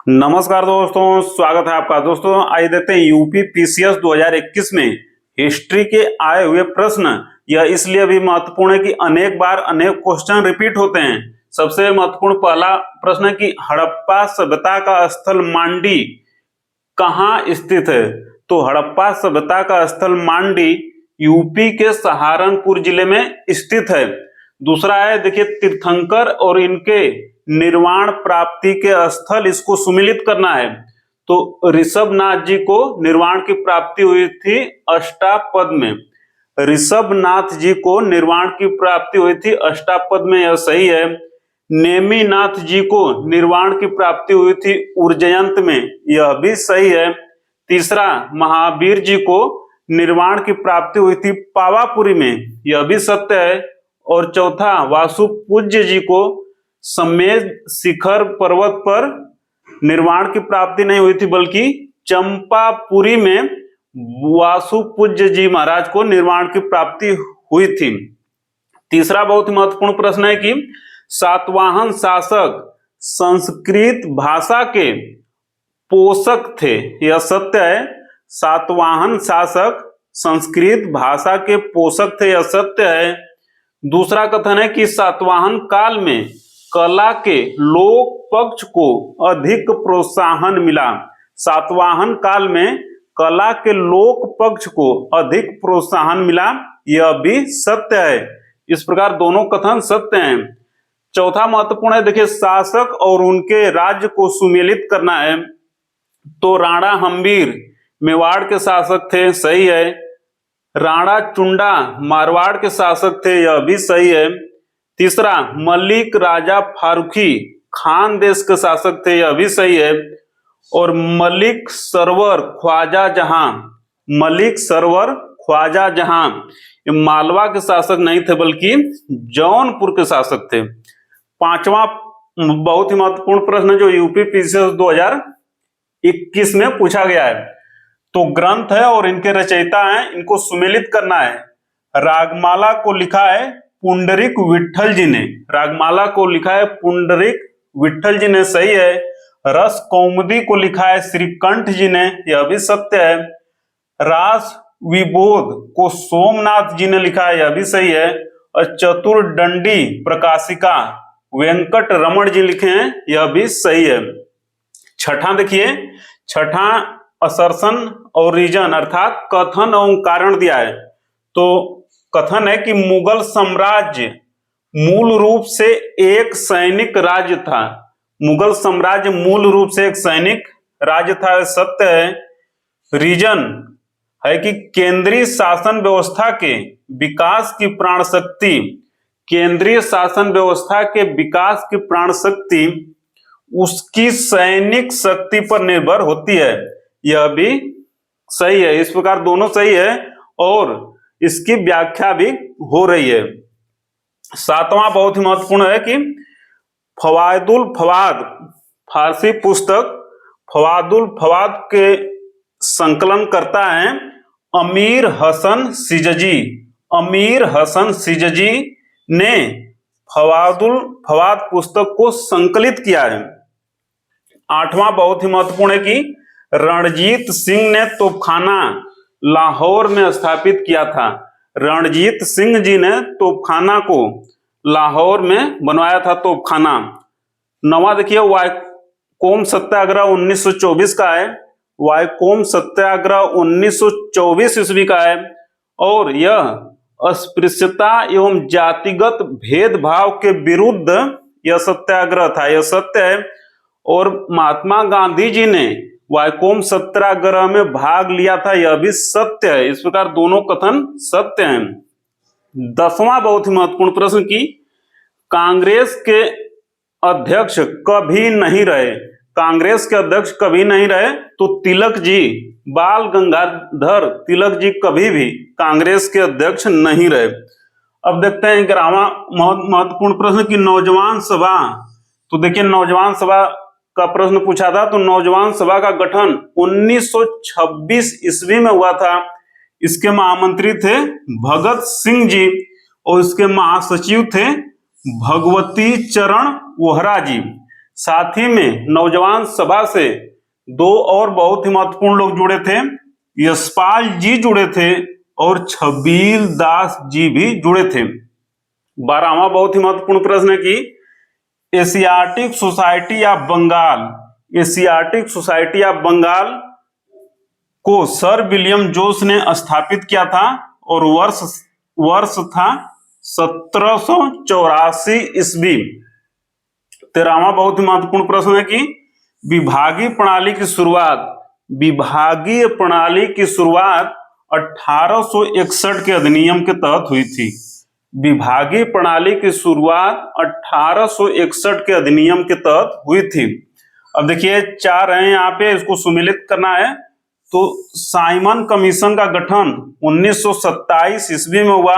नमस्कार दोस्तों, स्वागत है आपका। दोस्तों आइए देखते हैं यूपी पीसीएस 2021 में हिस्ट्री के आए हुए प्रश्न। यह इसलिए भी महत्वपूर्ण है कि अनेक बार अनेक क्वेश्चन रिपीट होते हैं। सबसे महत्वपूर्ण पहला प्रश्न है कि हड़प्पा सभ्यता का स्थल मांडी कहाँ स्थित है। तो हड़प्पा सभ्यता का स्थल मांडी यूपी के सहारनपुर जिले में स्थित है। दूसरा है, देखिए, तीर्थंकर और इनके निर्वाण प्राप्ति के स्थल, इसको सुमिलित करना है। तो ऋषभनाथ जी को निर्वाण की प्राप्ति हुई थी अष्टापद में। ऋषभनाथ जी को निर्वाण की प्राप्ति हुई थी अष्टापद में, यह सही है। नेमिनाथ जी को निर्वाण की प्राप्ति हुई थी उज्जयंत में, यह भी सही है। तीसरा, महावीर जी को निर्वाण की प्राप्ति हुई थी पावापुरी में, यह भी सत्य है। और चौथा, वासुपूज्य जी को समेध शिखर पर्वत पर निर्वाण की प्राप्ति नहीं हुई थी, बल्कि चंपापुरी में वासुपूज्य जी महाराज को निर्वाण की प्राप्ति हुई थी। तीसरा बहुत महत्वपूर्ण प्रश्न है कि सातवाहन शासक संस्कृत भाषा के पोषक थे, यह सत्य है। सातवाहन शासक संस्कृत भाषा के पोषक थे, यह सत्य है। दूसरा कथन है कि सातवाहन काल में कला के लोक पक्ष को अधिक प्रोत्साहन मिला। सातवाहन काल में कला के लोक पक्ष को अधिक प्रोत्साहन मिला, यह भी सत्य है। इस प्रकार दोनों कथन सत्य हैं। चौथा महत्वपूर्ण है, देखिए, शासक और उनके राज्य को सुमेलित करना है। तो राणा हम्बीर मेवाड़ के शासक थे, सही है। राणा चुंडा मारवाड़ के शासक थे, यह भी सही है। तीसरा, मलिक राजा फारूकी खान देश के शासक थे, यह भी सही है। और मलिक सरवर ख्वाजा जहां, मलिक सरवर ख्वाजा जहां ये मालवा के शासक नहीं थे, बल्कि जौनपुर के शासक थे। पांचवा बहुत ही महत्वपूर्ण प्रश्न जो यूपी पीसीएस 2021 में पूछा गया है। तो ग्रंथ है और इनके रचयिता हैं, इनको सुमेलित करना है। रागमाला को लिखा है पुंडरीक विट्ठल जी ने, रागमाला को लिखा है पुंडरीक विट्ठल जी ने, सही है। रस कौमुदी को लिखा है श्रीकंठ जी ने, यह भी सत्य है। रास विबोध को सोमनाथ जी ने लिखा है, यह भी सही है। और चतुर्दंडी प्रकाशिका वेंकट रमण जी लिखे हैं, यह भी सही है। छठा देखिए, छठा असर्शन और रीजन अर्थात कथन और कारण दिया है। तो कथन है कि मुगल साम्राज्य मूल रूप से एक सैनिक राज्य था। मुगल साम्राज्य मूल रूप से एक सैनिक राज्य था, सत्य है। रीजन है कि केंद्रीय शासन व्यवस्था के विकास की प्राण शक्ति, केंद्रीय शासन व्यवस्था के विकास की प्राण शक्ति उसकी सैनिक शक्ति पर निर्भर होती है, यह भी सही है। इस प्रकार दोनों सही है और इसकी व्याख्या भी हो रही है। सातवां बहुत ही महत्वपूर्ण है कि फवायदुल फवाद फारसी पुस्तक फवादुल फवाद के संकलन करता है अमीर हसन सिजजी। अमीर हसन सिजजी ने फवादुल फवाद पुस्तक को संकलित किया है। आठवां बहुत ही महत्वपूर्ण है कि रणजीत सिंह ने तोपखाना लाहौर में स्थापित किया था। रणजीत सिंह जी ने तोपखाना को लाहौर में बनवाया था, तोपखाना। नवा देखिए, वायकोम सत्याग्रह 1924 का है। वायकोम सत्याग्रह 1924 ईस्वी का है और यह अस्पृश्यता एवं जातिगत भेदभाव के विरुद्ध यह सत्याग्रह था, यह सत्य है। और महात्मा गांधी जी ने वायकोम सत्याग्रह में भाग लिया था, यह भी सत्य है। इस प्रकार दोनों कथन सत्य हैं। 10वां बहुत ही महत्वपूर्ण प्रश्न की कांग्रेस के अध्यक्ष कभी नहीं रहे। कांग्रेस के अध्यक्ष कभी नहीं रहे, तो तिलक जी, बाल गंगाधर तिलक जी कभी भी कांग्रेस के अध्यक्ष नहीं रहे। अब देखते हैं 11वां महत्वपूर्ण प्रश्न की नौजवान सभा। तो देखिए, नौजवान सभा का प्रश्न पूछा था। तो नौजवान सभा का गठन 1926 ईस्वी में हुआ था। इसके महामंत्री थे भगत सिंह जी और इसके महासचिव थे भगवती चरण वोहरा जी। साथ ही में नौजवान सभा से दो और बहुत ही महत्वपूर्ण लोग जुड़े थे, यशपाल जी जुड़े थे और छबील दास जी भी जुड़े थे। 12वां बहुत ही महत्वपूर्ण प्रश्न है कि Asiatic society of Bengal, Asiatic society of Bengal को सर विलियम जोस ने स्थापित किया था और वर्ष था 1784 ईस्वी। 13वां बहुत ही महत्वपूर्ण प्रश्न है कि विभागीय प्रणाली की शुरुआत, विभागीय प्रणाली की शुरुआत 1861 के अधिनियम के तहत हुई थी। विभागीय प्रणाली की शुरुआत 1861 के अधिनियम के तहत हुई थी। अब देखिए 4 है यहाँ पे, इसको सुमेलित करना है। तो साइमन कमीशन का गठन 1927 ईस्वी में हुआ।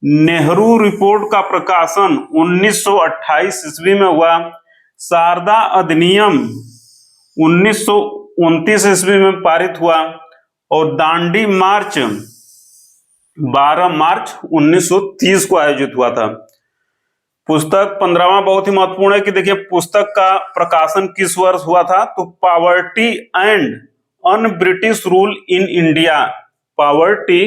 नेहरू रिपोर्ट का प्रकाशन 1928 ईस्वी में हुआ। शारदा अधिनियम 1929 ईस्वी में पारित हुआ और दांडी मार्च 12 मार्च 1930 को आयोजित हुआ था। पुस्तक 15वां बहुत ही महत्वपूर्ण है कि देखिए पुस्तक का प्रकाशन किस वर्ष हुआ था, तो poverty and un British rule in India, poverty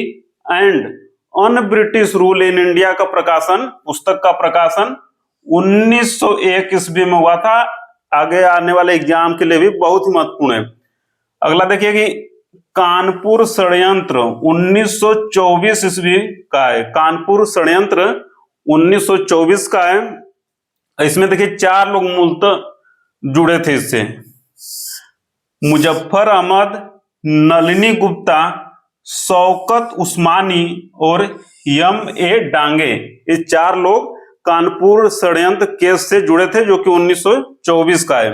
and un British rule in India का प्रकाशन, पुस्तक का प्रकाशन 1901 ईस्वी में हुआ था। आगे आने वाले एग्जाम के लिए भी बहुत ही महत्वपूर्ण है। अगला देखिए कि कानपुर षड्यंत्र 1924 ईस्वी का है, कानपुर षड्यंत्र 1924 का है। इसमें देखिए 4 लोग मूलतः जुड़े थे इससे, मुजफ्फर अहमद, नलिनी गुप्ता, शौकत उस्मानी और M.A. डांगे। ये 4 लोग कानपुर षड्यंत्र केस से जुड़े थे जो कि 1924 का है।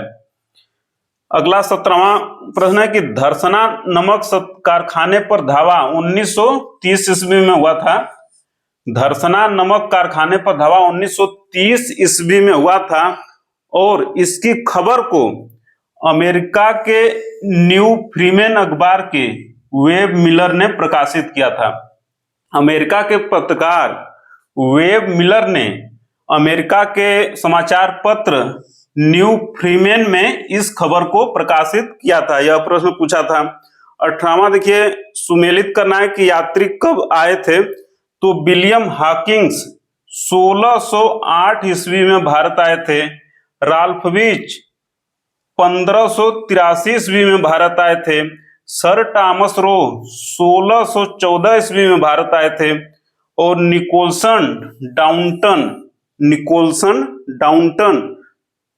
अगला 17वां प्रश्न है कि धरसना नमक कारखाने पर धावा 1930 ईस्वी में हुआ था। धरसना नमक कारखाने पर धावा 1930 ईस्वी में हुआ था और इसकी खबर को अमेरिका के न्यू फ्रीमेन अखबार के वेब मिलर ने प्रकाशित किया था। अमेरिका के पत्रकार वेब मिलर ने अमेरिका के समाचार पत्र न्यू फ्रीमेन में इस खबर को प्रकाशित किया था। यह प्रश्न पूछा था। 18वां देखिए सुमेलित करना है कि यात्री कब आए थे, तो विलियम हॉकिंस 1608 ईस्वी में भारत आए थे। राल्फविच 1583 ईस्वी में भारत आए थे। सर टॉमस रो 1614 ईस्वी में भारत आए थे और निकोलसन डाउंटन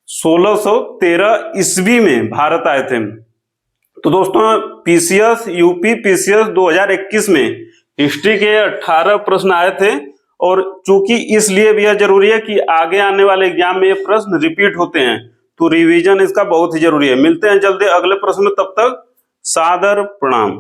1613 ईस्वी में भारत आए थे। तो दोस्तों पीसीएस यूपी पीसीएस 2021 में हिस्ट्री के 18 प्रश्न आए थे और चूंकि इसलिए भी यह जरूरी है कि आगे आने वाले एग्जाम में ये प्रश्न रिपीट होते हैं, तो रिवीजन इसका बहुत ही जरूरी है। मिलते हैं जल्दी अगले प्रश्न में, तब तक सादर प्रणाम।